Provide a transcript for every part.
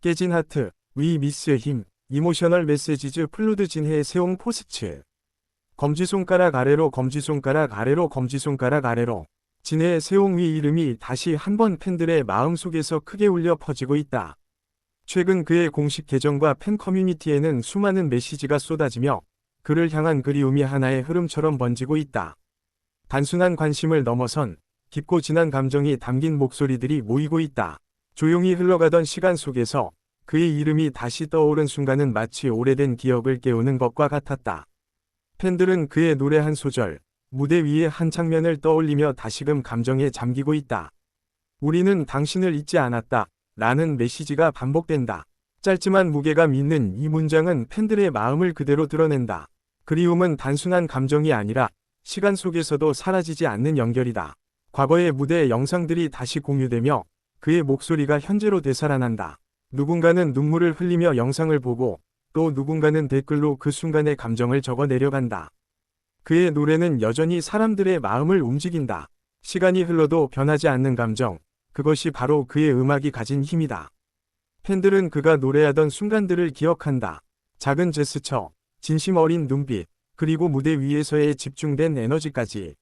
깨진 하트, 위 미스 힘, 이모셔널 메시지즈 플루드 진해의 세옹 포스츠. 검지손가락 아래로 검지손가락 아래로 검지손가락 아래로. 진해의 세옹 위 이름이 다시 한번 팬들의 마음속에서 크게 울려 퍼지고 있다. 최근 그의 공식 계정과 팬 커뮤니티에는 수많은 메시지가 쏟아지며 그를 향한 그리움이 하나의 흐름처럼 번지고 있다. 단순한 관심을 넘어선 깊고 진한 감정이 담긴 목소리들이 모이고 있다. 조용히 흘러가던 시간 속에서 그의 이름이 다시 떠오른 순간은 마치 오래된 기억을 깨우는 것과 같았다. 팬들은 그의 노래 한 소절, 무대 위의 한 장면을 떠올리며 다시금 감정에 잠기고 있다. 우리는 당신을 잊지 않았다. 라는 메시지가 반복된다. 짧지만 무게감 있는 이 문장은 팬들의 마음을 그대로 드러낸다. 그리움은 단순한 감정이 아니라 시간 속에서도 사라지지 않는 연결이다. 과거의 무대 영상들이 다시 공유되며 그의 목소리가 현재로 되살아난다. 누군가는 눈물을 흘리며 영상을 보고 또 누군가는 댓글로 그 순간의 감정을 적어 내려간다. 그의 노래는 여전히 사람들의 마음을 움직인다. 시간이 흘러도 변하지 않는 감정, 그것이 바로 그의 음악이 가진 힘이다. 팬들은 그가 노래하던 순간들을 기억한다. 작은 제스처, 진심 어린 눈빛, 그리고 무대 위에서의 집중된 에너지까지.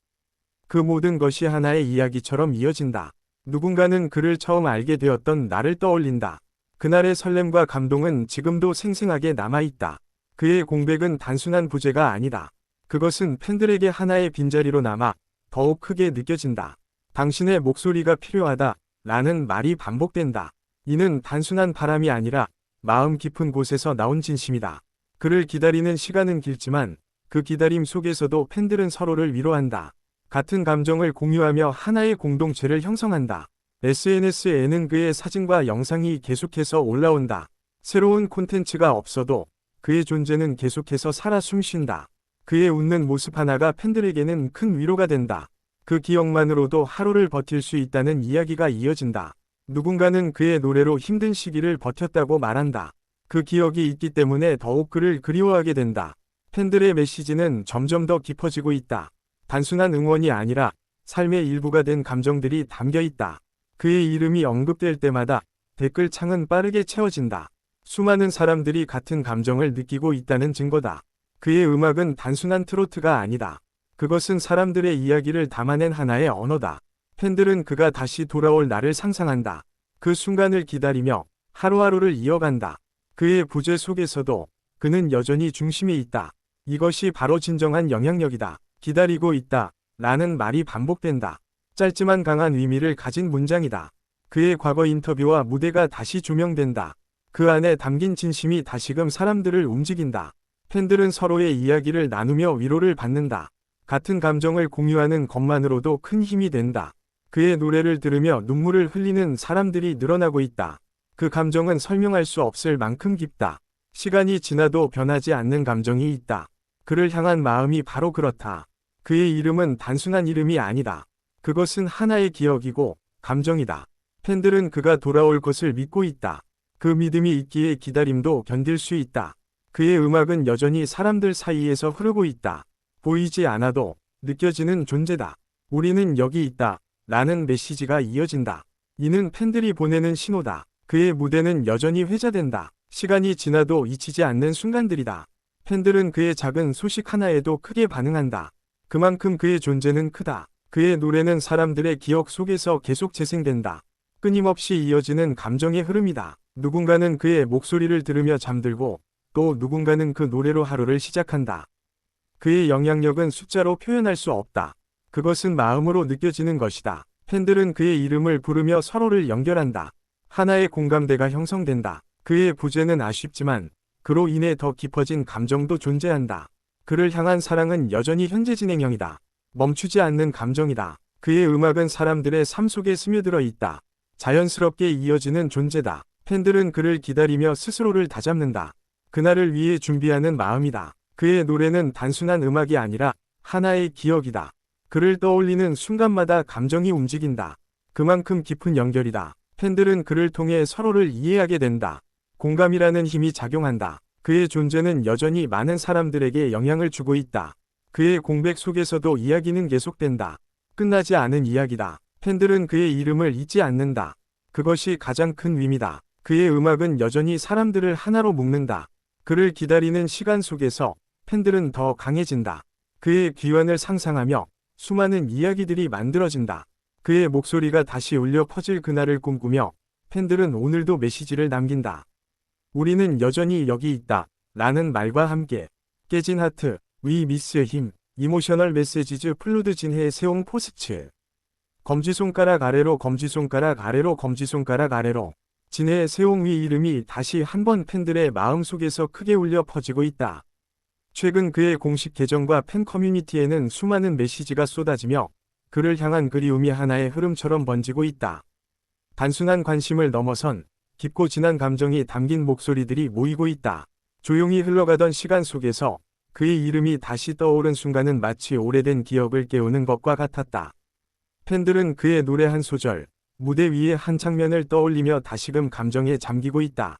그 모든 것이 하나의 이야기처럼 이어진다. 누군가는 그를 처음 알게 되었던 날을 떠올린다. 그날의 설렘과 감동은 지금도 생생하게 남아있다. 그의 공백은 단순한 부재가 아니다. 그것은 팬들에게 하나의 빈자리로 남아 더욱 크게 느껴진다. 당신의 목소리가 필요하다. 라는 말이 반복된다. 이는 단순한 바람이 아니라 마음 깊은 곳에서 나온 진심이다. 그를 기다리는 시간은 길지만 그 기다림 속에서도 팬들은 서로를 위로한다. 같은 감정을 공유하며 하나의 공동체를 형성한다. SNS에는 그의 사진과 영상이 계속해서 올라온다. 새로운 콘텐츠가 없어도 그의 존재는 계속해서 살아 숨쉰다. 그의 웃는 모습 하나가 팬들에게는 큰 위로가 된다. 그 기억만으로도 하루를 버틸 수 있다는 이야기가 이어진다. 누군가는 그의 노래로 힘든 시기를 버텼다고 말한다. 그 기억이 있기 때문에 더욱 그를 그리워하게 된다. 팬들의 메시지는 점점 더 깊어지고 있다. 단순한 응원이 아니라 삶의 일부가 된 감정들이 담겨 있다. 그의 이름이 언급될 때마다 댓글창은 빠르게 채워진다. 수많은 사람들이 같은 감정을 느끼고 있다는 증거다. 그의 음악은 단순한 트로트가 아니다. 그것은 사람들의 이야기를 담아낸 하나의 언어다. 팬들은 그가 다시 돌아올 날을 상상한다. 그 순간을 기다리며 하루하루를 이어간다. 그의 부재 속에서도 그는 여전히 중심에 있다. 이것이 바로 진정한 영향력이다. 기다리고 있다. 라는 말이 반복된다. 짧지만 강한 의미를 가진 문장이다. 그의 과거 인터뷰와 무대가 다시 조명된다. 그 안에 담긴 진심이 다시금 사람들을 움직인다. 팬들은 서로의 이야기를 나누며 위로를 받는다. 같은 감정을 공유하는 것만으로도 큰 힘이 된다. 그의 노래를 들으며 눈물을 흘리는 사람들이 늘어나고 있다. 그 감정은 설명할 수 없을 만큼 깊다. 시간이 지나도 변하지 않는 감정이 있다. 그를 향한 마음이 바로 그렇다. 그의 이름은 단순한 이름이 아니다. 그것은 하나의 기억이고 감정이다. 팬들은 그가 돌아올 것을 믿고 있다. 그 믿음이 있기에 기다림도 견딜 수 있다. 그의 음악은 여전히 사람들 사이에서 흐르고 있다. 보이지 않아도 느껴지는 존재다. 우리는 여기 있다. 라는 메시지가 이어진다. 이는 팬들이 보내는 신호다. 그의 무대는 여전히 회자된다. 시간이 지나도 잊히지 않는 순간들이다. 팬들은 그의 작은 소식 하나에도 크게 반응한다. 그만큼 그의 존재는 크다. 그의 노래는 사람들의 기억 속에서 계속 재생된다. 끊임없이 이어지는 감정의 흐름이다. 누군가는 그의 목소리를 들으며 잠들고 또 누군가는 그 노래로 하루를 시작한다. 그의 영향력은 숫자로 표현할 수 없다. 그것은 마음으로 느껴지는 것이다. 팬들은 그의 이름을 부르며 서로를 연결한다. 하나의 공감대가 형성된다. 그의 부재는 아쉽지만 그로 인해 더 깊어진 감정도 존재한다. 그를 향한 사랑은 여전히 현재 진행형이다. 멈추지 않는 감정이다. 그의 음악은 사람들의 삶 속에 스며들어 있다. 자연스럽게 이어지는 존재다. 팬들은 그를 기다리며 스스로를 다잡는다. 그날을 위해 준비하는 마음이다. 그의 노래는 단순한 음악이 아니라 하나의 기억이다. 그를 떠올리는 순간마다 감정이 움직인다. 그만큼 깊은 연결이다. 팬들은 그를 통해 서로를 이해하게 된다. 공감이라는 힘이 작용한다. 그의 존재는 여전히 많은 사람들에게 영향을 주고 있다. 그의 공백 속에서도 이야기는 계속된다. 끝나지 않은 이야기다. 팬들은 그의 이름을 잊지 않는다. 그것이 가장 큰 의미다. 그의 음악은 여전히 사람들을 하나로 묶는다. 그를 기다리는 시간 속에서 팬들은 더 강해진다. 그의 귀환을 상상하며 수많은 이야기들이 만들어진다. 그의 목소리가 다시 울려 퍼질 그날을 꿈꾸며 팬들은 오늘도 메시지를 남긴다. 우리는 여전히 여기 있다. 라는 말과 함께 깨진 하트, We miss him, 이모셔널 메시지즈 플루드 진해의 세옹 포스츠. 검지손가락 아래로 검지손가락 아래로 검지손가락 아래로 진해의 세옹 위 이름이 다시 한번 팬들의 마음속에서 크게 울려 퍼지고 있다. 최근 그의 공식 계정과 팬 커뮤니티에는 수많은 메시지가 쏟아지며 그를 향한 그리움이 하나의 흐름처럼 번지고 있다. 단순한 관심을 넘어선 깊고 진한 감정이 담긴 목소리들이 모이고 있다. 조용히 흘러가던 시간 속에서 그의 이름이 다시 떠오른 순간은 마치 오래된 기억을 깨우는 것과 같았다. 팬들은 그의 노래 한 소절, 무대 위의 한 장면을 떠올리며 다시금 감정에 잠기고 있다.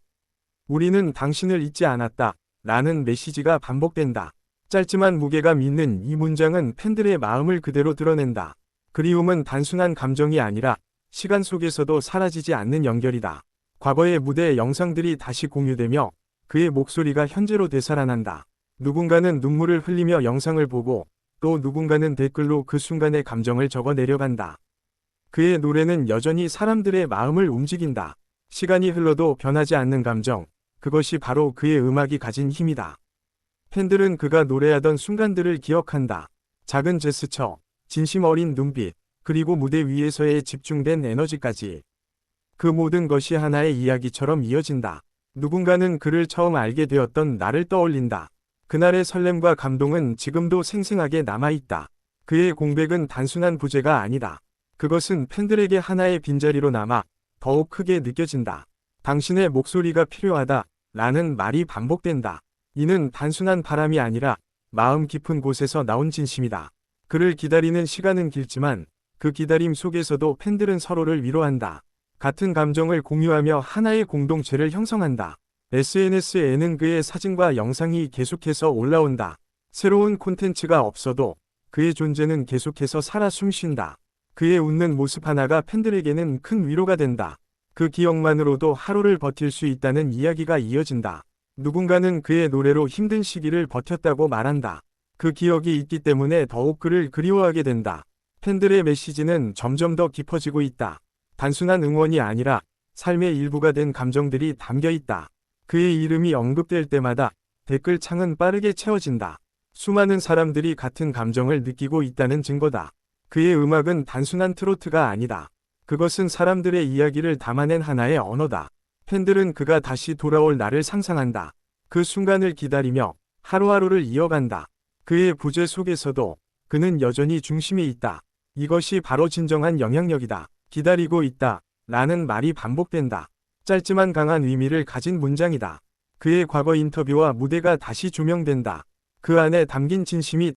우리는 당신을 잊지 않았다. 라는 메시지가 반복된다. 짧지만 무게감 있는 이 문장은 팬들의 마음을 그대로 드러낸다. 그리움은 단순한 감정이 아니라 시간 속에서도 사라지지 않는 연결이다. 과거의 무대 영상들이 다시 공유되며 그의 목소리가 현재로 되살아난다. 누군가는 눈물을 흘리며 영상을 보고 또 누군가는 댓글로 그 순간의 감정을 적어 내려간다. 그의 노래는 여전히 사람들의 마음을 움직인다. 시간이 흘러도 변하지 않는 감정, 그것이 바로 그의 음악이 가진 힘이다. 팬들은 그가 노래하던 순간들을 기억한다. 작은 제스처, 진심 어린 눈빛, 그리고 무대 위에서의 집중된 에너지까지. 그 모든 것이 하나의 이야기처럼 이어진다. 누군가는 그를 처음 알게 되었던 날을 떠올린다. 그날의 설렘과 감동은 지금도 생생하게 남아있다. 그의 공백은 단순한 부재가 아니다. 그것은 팬들에게 하나의 빈자리로 남아 더욱 크게 느껴진다. 당신의 목소리가 필요하다. 라는 말이 반복된다. 이는 단순한 바람이 아니라 마음 깊은 곳에서 나온 진심이다. 그를 기다리는 시간은 길지만 그 기다림 속에서도 팬들은 서로를 위로한다. 같은 감정을 공유하며 하나의 공동체를 형성한다. SNS에는 그의 사진과 영상이 계속해서 올라온다. 새로운 콘텐츠가 없어도 그의 존재는 계속해서 살아 숨쉰다. 그의 웃는 모습 하나가 팬들에게는 큰 위로가 된다. 그 기억만으로도 하루를 버틸 수 있다는 이야기가 이어진다. 누군가는 그의 노래로 힘든 시기를 버텼다고 말한다. 그 기억이 있기 때문에 더욱 그를 그리워하게 된다. 팬들의 메시지는 점점 더 깊어지고 있다. 단순한 응원이 아니라 삶의 일부가 된 감정들이 담겨 있다. 그의 이름이 언급될 때마다 댓글 창은 빠르게 채워진다. 수많은 사람들이 같은 감정을 느끼고 있다는 증거다. 그의 음악은 단순한 트로트가 아니다. 그것은 사람들의 이야기를 담아낸 하나의 언어다. 팬들은 그가 다시 돌아올 날을 상상한다. 그 순간을 기다리며 하루하루를 이어간다. 그의 부재 속에서도 그는 여전히 중심에 있다. 이것이 바로 진정한 영향력이다. 기다리고 있다. 라는 말이 반복된다. 짧지만 강한 의미를 가진 문장이다. 그의 과거 인터뷰와 무대가 다시 조명된다. 그 안에 담긴 진심이